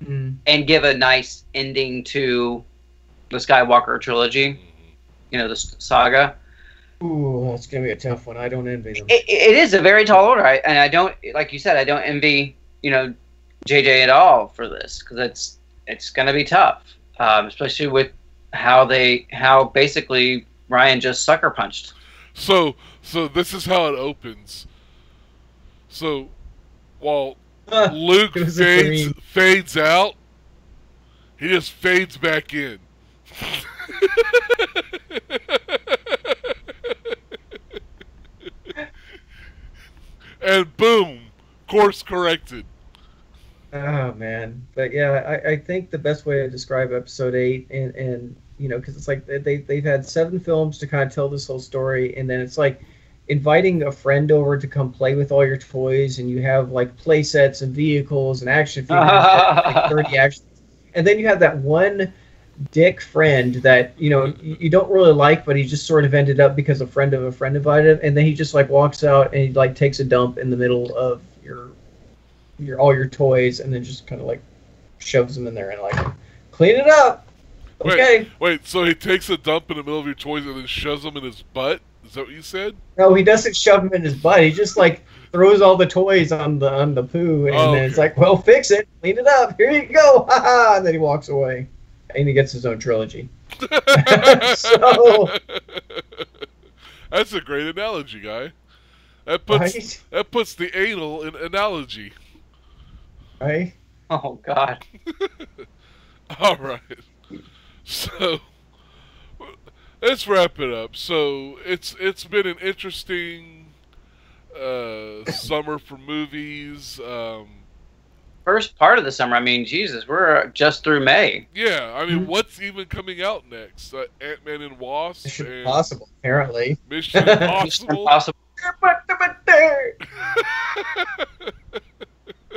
and give a nice ending to the Skywalker trilogy, the saga. Ooh, that's going to be a tough one. I don't envy them. It is a very tall order, and I don't, like you said, I don't envy, JJ at all for this, because it's going to be tough, especially with how basically Ryan just sucker punched. So this is how it opens. So while Luke fades out, he just fades back in. And boom, course corrected. Oh man, but yeah, I think the best way to describe Episode 8, and because it's like they've had 7 films to kind of tell this whole story, and then it's like inviting a friend over to come play with all your toys, and you have like play sets and vehicles and action figures, like 30 action, and then you have that one dick friend that you don't really like, but he just sort of ended up because a friend of a friend invited him, and then he just like walks out and he like takes a dump in the middle of all your toys, and then just kind of like shoves them in there and like clean it up. Okay. Wait, so he takes a dump in the middle of your toys and then shoves them in his butt? Is that what you said? No, he doesn't shove them in his butt. He just like throws all the toys on the poo, and then it's like, well, fix it, clean it up. Here you go, haha, and then he walks away, and he gets his own trilogy. So that's a great analogy, guy. That puts the anal in analogy. Right? Oh God. All right. So let's wrap it up. So it's been an interesting summer for movies. First part of the summer. I mean, Jesus, we're just through May. Yeah, I mean, what's even coming out next? Ant-Man and Wasp. Mission Impossible, apparently. Mission Impossible.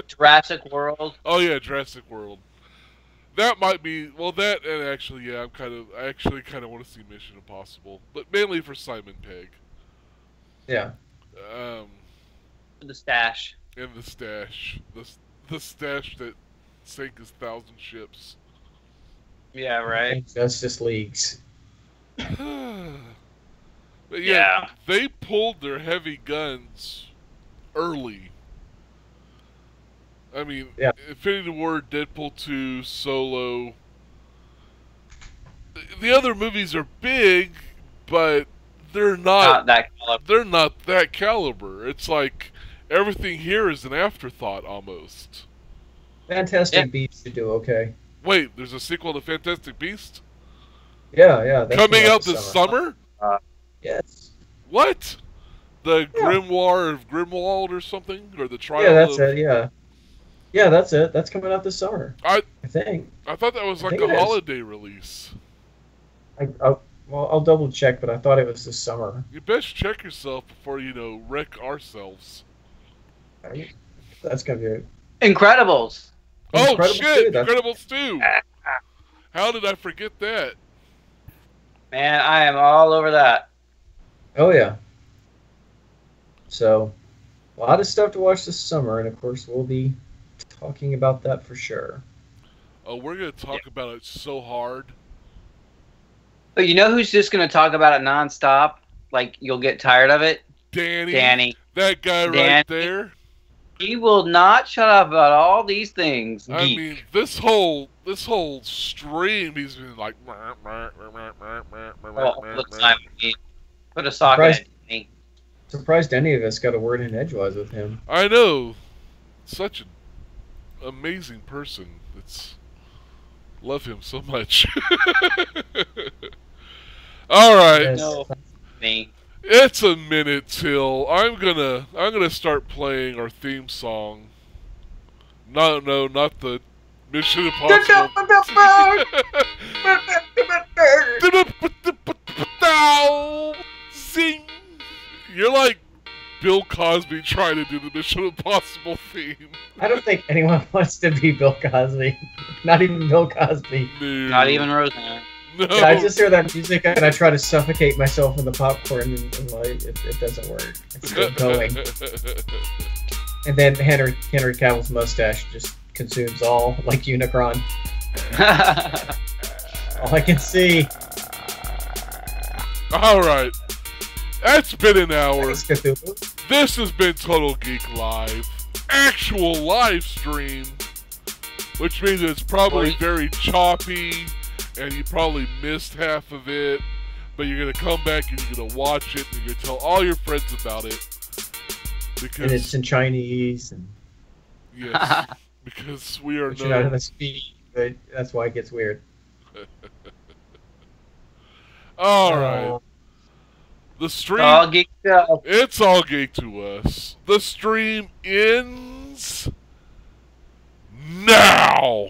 Jurassic World. Oh yeah, Jurassic World. That might be that, and actually, yeah, I actually kind of want to see Mission Impossible, but mainly for Simon Pegg. Yeah. The stash. In the stash. The stash that sank 1,000 ships. Yeah, right. Justice Leagues. But yeah, they pulled their heavy guns early. I mean, Yeah. Infinity War, Deadpool 2, Solo. The other movies are big, but they're not that caliber. they're not that caliber. It's like everything here is an afterthought almost. Fantastic Beasts should do okay. Wait, there's a sequel to Fantastic Beasts? Yeah. That's Coming out this summer? Yes. What? The Grimoire of Grimwald or something? Or the Trial Yeah, that's of... it, yeah. Yeah, that's it. That's coming out this summer. I think. I thought that was like a holiday release. I'll double check, but I thought it was this summer. You best check yourself before, wreck ourselves. Right? That's going to be it. Incredibles. Oh, Incredibles shit! 2, Incredibles 2! How did I forget that? Man, I am all over that. Oh, yeah. So, a lot of stuff to watch this summer, and of course, we'll be talking about that for sure. Oh, we're going to talk about it so hard. But you know who's just going to talk about it nonstop? Like, you'll get tired of it? Danny. That guy right there. He will not shut up about all these things. I mean, this whole stream, he's been like... Put a sock in it. Surprised any of us got a word in edgewise with him. I know. Such an amazing person. Love him so much. All right. Yes. No, me. It's a minute till I'm gonna start playing our theme song. No, not the Mission Impossible. Zing! You're like Bill Cosby trying to do the Mission Impossible theme. I don't think anyone wants to be Bill Cosby. Not even Bill Cosby. No. Not even Roseanne. No. Yeah, I just hear that music and I try to suffocate myself in the popcorn, and like, it doesn't work. It's still going. And then Henry Cavill's mustache just consumes all, like Unicron. All I can see. All right. That's been an hour. Thanks, Cthulhu. This has been Total Geek Live. Actual live stream. Which means it's probably very choppy. And you probably missed half of it. But you're going to come back and you're going to watch it. And you're going to tell all your friends about it. Because, And it's in Chinese. And yes. Because we are you're not going to speak, but that's why it gets weird. All right. The stream... All geeked up. It's all geek to us. The stream ends... now!